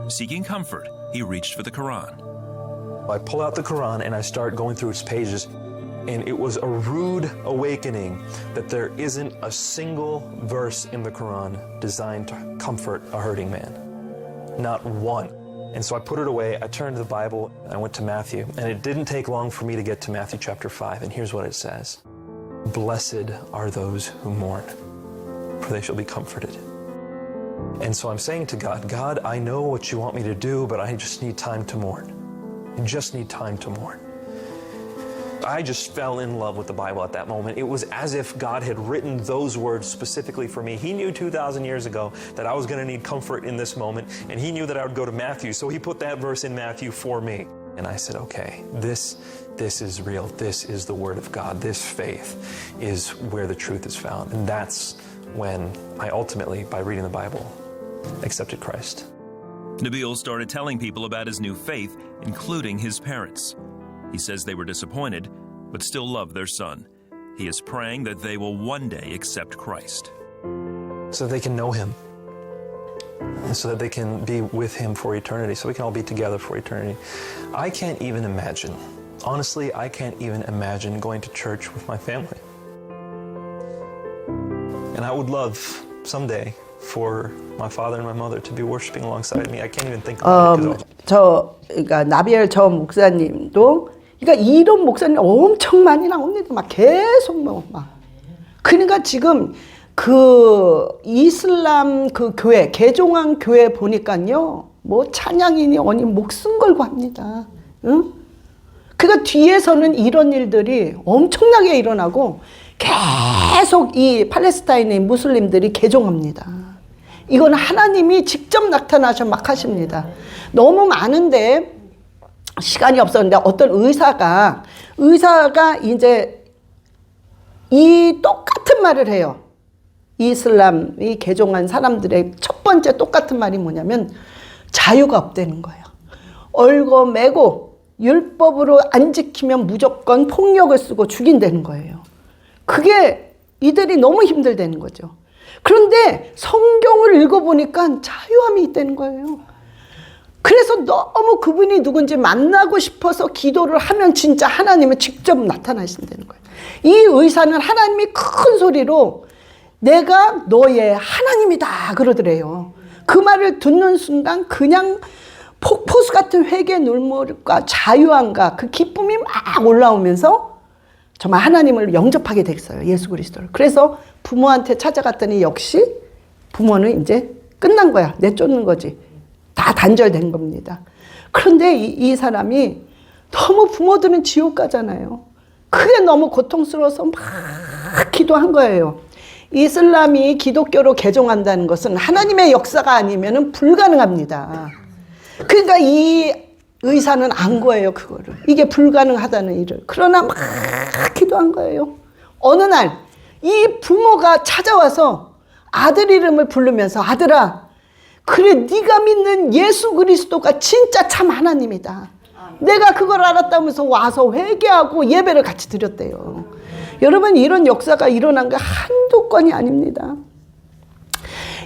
Seeking comfort, he reached for the Quran. I pull out the Quran and I start going through its pages, and it was a rude awakening that there isn't a single verse in the Quran designed to comfort a hurting man. Not one. And so I put it away, I turned to the Bible, I went to Matthew, and it didn't take long for me to get to Matthew chapter 5, and here's what it says. Blessed are those who mourn, for they shall be comforted. And so I'm saying to God, God, I know what you want me to do, but I just need time to mourn. I just need time to mourn. I just fell in love with the Bible at that moment. It was as if God had written those words specifically for me. He knew 2,000 years ago that I was going to need comfort in this moment, and he knew that I would go to Matthew, so he put that verse in Matthew for me. And I said, okay, this is real. This is the Word of God. This faith is where the truth is found. And that's when I ultimately, by reading the Bible, accepted Christ. Nabil started telling people about his new faith, including his parents. He says they were disappointed, but still love their son. He is praying that they will one day accept Christ. So they can know him, and so that they can be with him for eternity, so we can all be together for eternity. I can't even imagine, honestly, I can't even imagine going to church with my family. And I would love someday for my father and my mother to be worshiping alongside me. I can't even think about it. 그러니까 나비엘 저 목사님도 그러니까 이런 목사님 엄청 많이 나옵니다. 막 계속 막. 그러니까 지금 그 이슬람 그 교회 개종한 교회 보니까요. 뭐 찬양이니 어니 목숨 걸고 합니다. 응? 그러니까 뒤에서는 이런 일들이 엄청나게 일어나고 계속 이 팔레스타인의 무슬림들이 개종합니다. 이건 하나님이 직접 나타나셔 막 하십니다. 너무 많은데 시간이 없었는데 어떤 의사가 이제 이 똑같은 말을 해요. 이슬람이 개종한 사람들의 첫 번째 똑같은 말이 뭐냐면 자유가 없다는 거예요. 얽어매고 율법으로 안 지키면 무조건 폭력을 쓰고 죽인다는 거예요. 그게 이들이 너무 힘들다는 거죠. 그런데 성경을 읽어보니까 자유함이 있다는 거예요. 그래서 너무 그분이 누군지 만나고 싶어서 기도를 하면 진짜 하나님은 직접 나타나신다는 거예요. 이 의사는 하나님이 큰 소리로 내가 너의 하나님이다 그러더래요. 그 말을 듣는 순간 그냥 폭포수 같은 회개 눈물과 자유함과 그 기쁨이 막 올라오면서 정말 하나님을 영접하게 됐어요. 예수 그리스도를. 그래서 부모한테 찾아갔더니 역시 부모는 이제 끝난 거야. 내쫓는 거지. 다 단절된 겁니다. 그런데 이 사람이 너무 부모들은 지옥 가잖아요. 그게 너무 고통스러워서 막 기도한 거예요. 이슬람이 기독교로 개종한다는 것은 하나님의 역사가 아니면 불가능합니다. 그러니까 이 의사는 안 거예요, 그거를. 이게 불가능하다는 일을. 그러나 막 기도한 거예요. 어느 날 이 부모가 찾아와서 아들 이름을 부르면서 아들아, 그래 네가 믿는 예수 그리스도가 진짜 참 하나님이다. 내가 그걸 알았다면서 와서 회개하고 예배를 같이 드렸대요. 여러분 이런 역사가 일어난 게 한두 건이 아닙니다.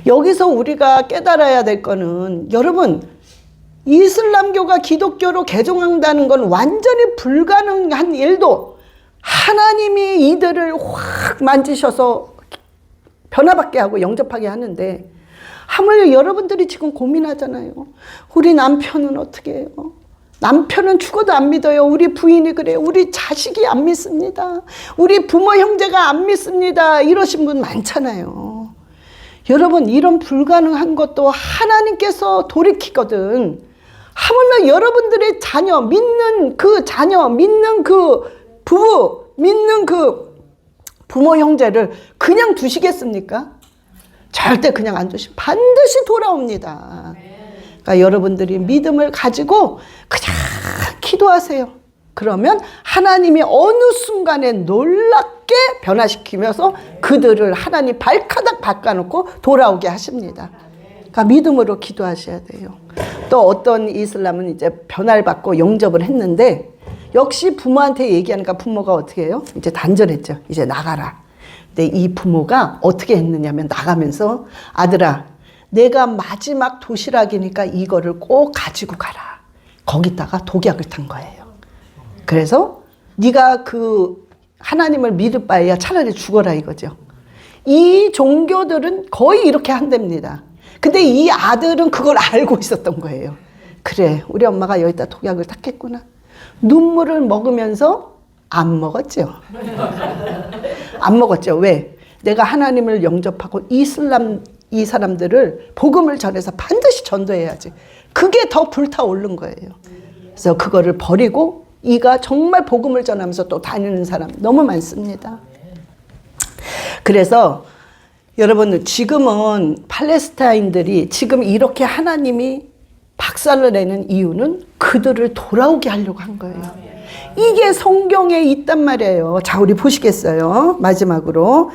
여기서 우리가 깨달아야 될 거는 여러분 이슬람교가 기독교로 개종한다는 건 완전히 불가능한 일도 하나님이 이들을 확 만지셔서 변화받게 하고 영접하게 하는데 하물며 여러분들이 지금 고민하잖아요. 우리 남편은 어떻게 해요? 남편은 죽어도 안 믿어요. 우리 부인이 그래요. 우리 자식이 안 믿습니다. 우리 부모 형제가 안 믿습니다. 이러신 분 많잖아요. 여러분 이런 불가능한 것도 하나님께서 돌이키거든. 하물며 여러분들의 자녀, 믿는 그 자녀, 믿는 그 부부, 믿는 그 부모 형제를 그냥 두시겠습니까? 절대 그냥 안 두시면 반드시 돌아옵니다. 그러니까 여러분들이 믿음을 가지고 그냥 기도하세요. 그러면 하나님이 어느 순간에 놀랍게 변화시키면서 그들을 하나님 발가락 바꿔놓고 돌아오게 하십니다. 그러니까 믿음으로 기도하셔야 돼요. 또 어떤 이슬람은 이제 변화를 받고 영접을 했는데 역시 부모한테 얘기하니까 부모가 어떻게 해요? 이제 단절했죠. 이제 나가라. 근데 이 부모가 어떻게 했느냐면 나가면서 아들아, 내가 마지막 도시락이니까 이거를 꼭 가지고 가라. 거기다가 독약을 탄 거예요. 그래서 네가 그 하나님을 믿을 바에야 차라리 죽어라 이거죠. 이 종교들은 거의 이렇게 한답니다. 근데 이 아들은 그걸 알고 있었던 거예요. 그래, 우리 엄마가 여기다 독약을 탔겠구나. 눈물을 먹으면서 안 먹었죠. 안 먹었죠. 왜? 내가 하나님을 영접하고 이슬람 이 사람들을 복음을 전해서 반드시 전도해야지. 그게 더 불타오른 거예요. 그래서 그거를 버리고 이가 정말 복음을 전하면서 또 다니는 사람 너무 많습니다. 그래서 여러분, 지금은 팔레스타인들이 지금 이렇게 하나님이 박살을 내는 이유는 그들을 돌아오게 하려고 한 거예요. 이게 성경에 있단 말이에요. 자, 우리 보시겠어요? 마지막으로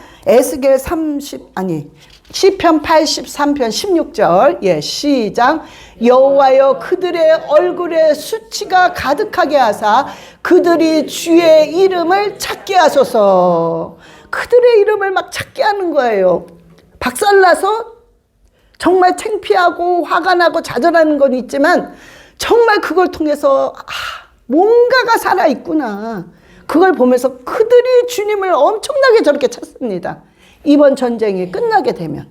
시편 83편 16절. 예, 시작. 여호와여, 그들의 얼굴에 수치가 가득하게 하사 그들이 주의 이름을 찾게 하소서. 그들의 이름을 막 찾게 하는 거예요. 박살나서 정말 창피하고 화가 나고 좌절하는 건 있지만 정말 그걸 통해서 뭔가가 살아있구나. 그걸 보면서 그들이 주님을 엄청나게 저렇게 찾습니다. 이번 전쟁이 끝나게 되면.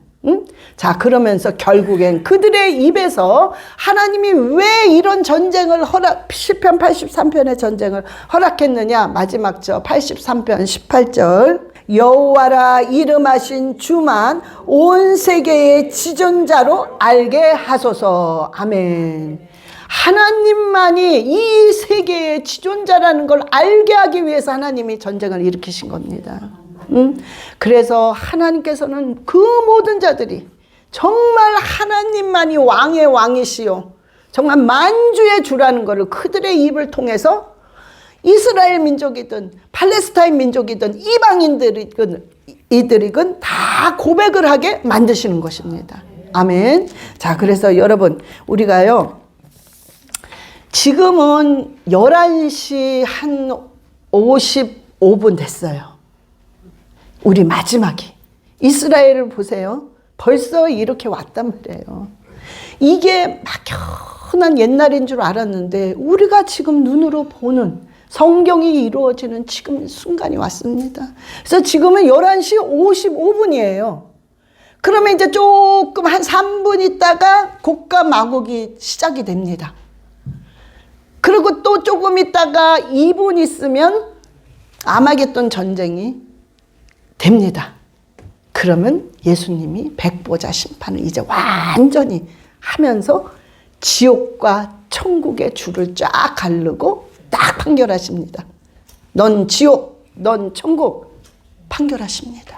자, 그러면서 결국엔 그들의 입에서 하나님이 왜 이런 전쟁을 시편 83편의 전쟁을 허락했느냐. 마지막 83편 18절. 여호와라 이름하신 주만 온 세계의 지존자로 알게 하소서. 아멘. 하나님만이 이 세계의 지존자라는 걸 알게 하기 위해서 하나님이 전쟁을 일으키신 겁니다. 그래서 하나님께서는 그 모든 자들이 정말 하나님만이 왕의 왕이시요 정말 만주의 주라는 것을 그들의 입을 통해서 이스라엘 민족이든 팔레스타인 민족이든 이들이든 다 고백을 하게 만드시는 것입니다. 아멘. 자, 그래서 여러분, 우리가요 지금은 11시 한 55분 됐어요. 우리 마지막이. 이스라엘을 보세요. 벌써 이렇게 왔단 말이에요. 이게 막연한 옛날인 줄 알았는데 우리가 지금 눈으로 보는 성경이 이루어지는 지금 순간이 왔습니다. 그래서 지금은 11시 55분이에요. 그러면 이제 조금 한 3분 있다가 곡과 마곡이 시작이 됩니다. 그리고 또 조금 있다가 2분 있으면 아마겟돈 전쟁이 됩니다. 그러면 예수님이 백보자 심판을 이제 완전히 하면서 지옥과 천국의 줄을 쫙 가르고 딱 판결하십니다. 넌 지옥, 넌 천국 판결하십니다.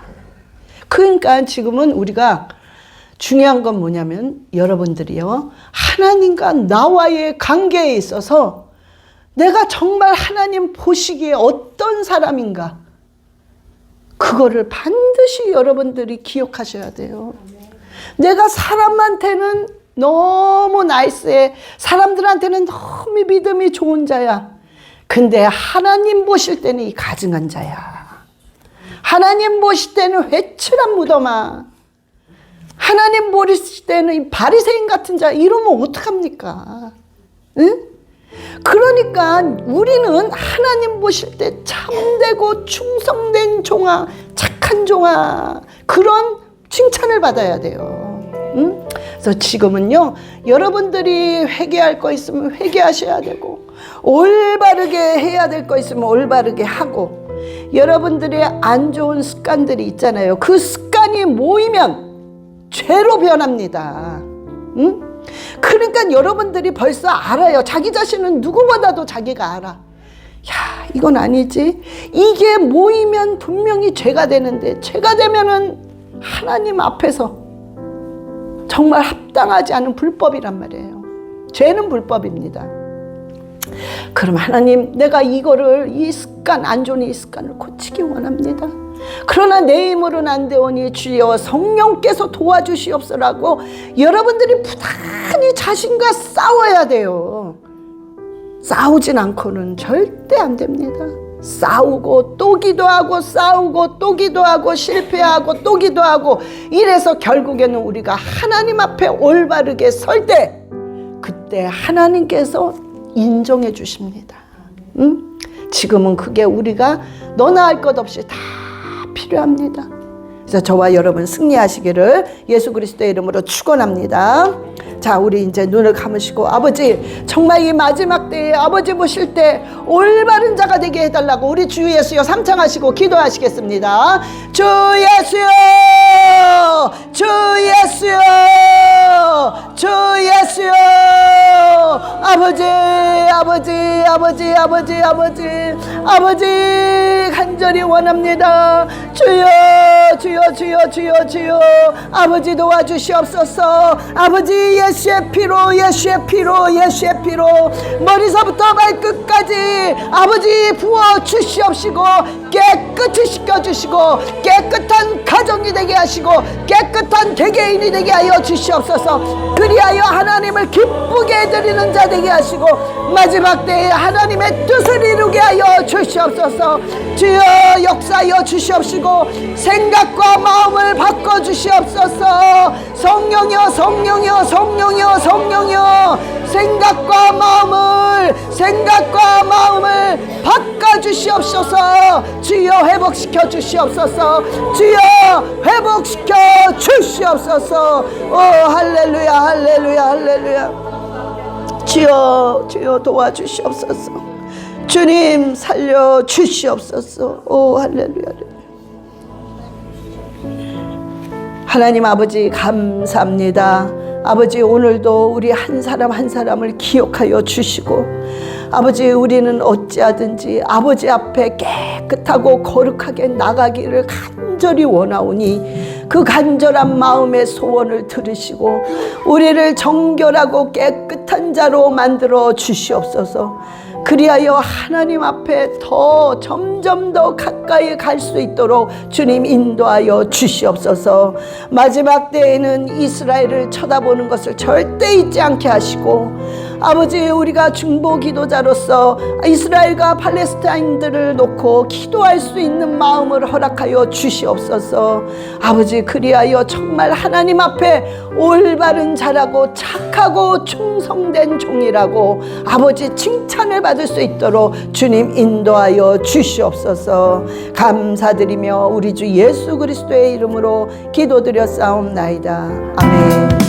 그러니까 지금은 우리가 중요한 건 뭐냐면 여러분들이요, 하나님과 나와의 관계에 있어서 내가 정말 하나님 보시기에 어떤 사람인가, 그거를 반드시 여러분들이 기억하셔야 돼요. 내가 사람한테는 너무 나이스해, 사람들한테는 너무 믿음이 좋은 자야. 근데 하나님 보실 때는 이 가증한 자야. 하나님 보실 때는 회칠한 무덤아. 하나님 보실 때는 이 바리새인 같은 자. 이러면 어떡합니까? 응? 그러니까 우리는 하나님 보실 때 참되고 충성된 종아, 착한 종아, 그런 칭찬을 받아야 돼요. 응? 그래서 지금은요, 여러분들이 회개할 거 있으면 회개하셔야 되고, 올바르게 해야 될 거 있으면 올바르게 하고, 여러분들의 안 좋은 습관들이 있잖아요. 그 습관이 모이면 죄로 변합니다. 응? 그러니까 여러분들이 벌써 알아요. 자기 자신은 누구보다도 자기가 알아. 야, 이건 아니지. 이게 모이면 분명히 죄가 되는데, 죄가 되면은 하나님 앞에서 정말 합당하지 않은 불법이란 말이에요. 죄는 불법입니다. 그럼 하나님, 내가 이거를, 이 습관, 안 좋은 이 습관을 고치기 원합니다. 그러나 내 힘으로는 안 되오니 주여 성령께서 도와주시옵소라고 여러분들이 부단히 자신과 싸워야 돼요. 싸우진 않고는 절대 안 됩니다. 싸우고 또 기도하고 싸우고 또 기도하고 실패하고 또 기도하고 이래서 결국에는 우리가 하나님 앞에 올바르게 설 때 그때 하나님께서 인정해 주십니다. 응? 지금은 그게 우리가 너나 할 것 없이 다 필요합니다. 그래서 저와 여러분 승리하시기를 예수 그리스도의 이름으로 축원합니다. 자, 우리 이제 눈을 감으시고 아버지 정말 이 마지막 때에 아버지 보실 때 올바른 자가 되게 해달라고 우리 주 예수여 삼창하시고 기도하시겠습니다. 주 예수여, 주 예수여, 주 예수여, 아버지 아버지 아버지 아버지 아버지 아버지 간절히 원합니다. 주여 주여 주여 주여 주여 아버지 도와주시옵소서. 아버지 예수의 피로 예수의 피로 예수의 피로 머리서부터 발끝까지 아버지 부어주시옵시고 깨끗이 씻겨주시고 깨끗한 가정이 되게 하시고 깨끗한 개개인이 되게 하여 주시옵소서. 그리하여 하나님을 기쁘게 해드리는 자 되게 하시고 마지막 때에 하나님의 뜻을 이루게 하여 주시옵소서. 주여 역사하여 주시옵시고 생각과 마음을 바꿔주시옵소서. 성령이여 성령이여 성령이여 성령이여 생각과 마음을 바꿔주시옵소서. 주여 회복시켜 주시옵소서. 주여 회복시켜 주시옵소서. 오 할렐루야 할렐루야 할렐루야. 주여 주여 도와주시옵소서. 주님 살려 주시옵소서. 오 할렐루야. 하나님 아버지 감사합니다. 아버지 오늘도 우리 한 사람 한 사람을 기억하여 주시고 아버지 우리는 어찌하든지 아버지 앞에 깨끗하고 거룩하게 나가기를 간절히 원하오니 그 간절한 마음의 소원을 들으시고 우리를 정결하고 깨끗한 자로 만들어 주시옵소서. 그리하여 하나님 앞에 더 점점 더 가까이 갈 수 있도록 주님 인도하여 주시옵소서. 마지막 때에는 이스라엘을 쳐다보는 것을 절대 잊지 않게 하시고 아버지 우리가 중보 기도자로서 이스라엘과 팔레스타인들을 놓고 기도할 수 있는 마음을 허락하여 주시옵소서. 아버지 그리하여 정말 하나님 앞에 올바른 자라고 착하고 충성된 종이라고 아버지 칭찬을 받을 수 있도록 주님 인도하여 주시옵소서. 감사드리며 우리 주 예수 그리스도의 이름으로 기도드렸사옵나이다. 아멘.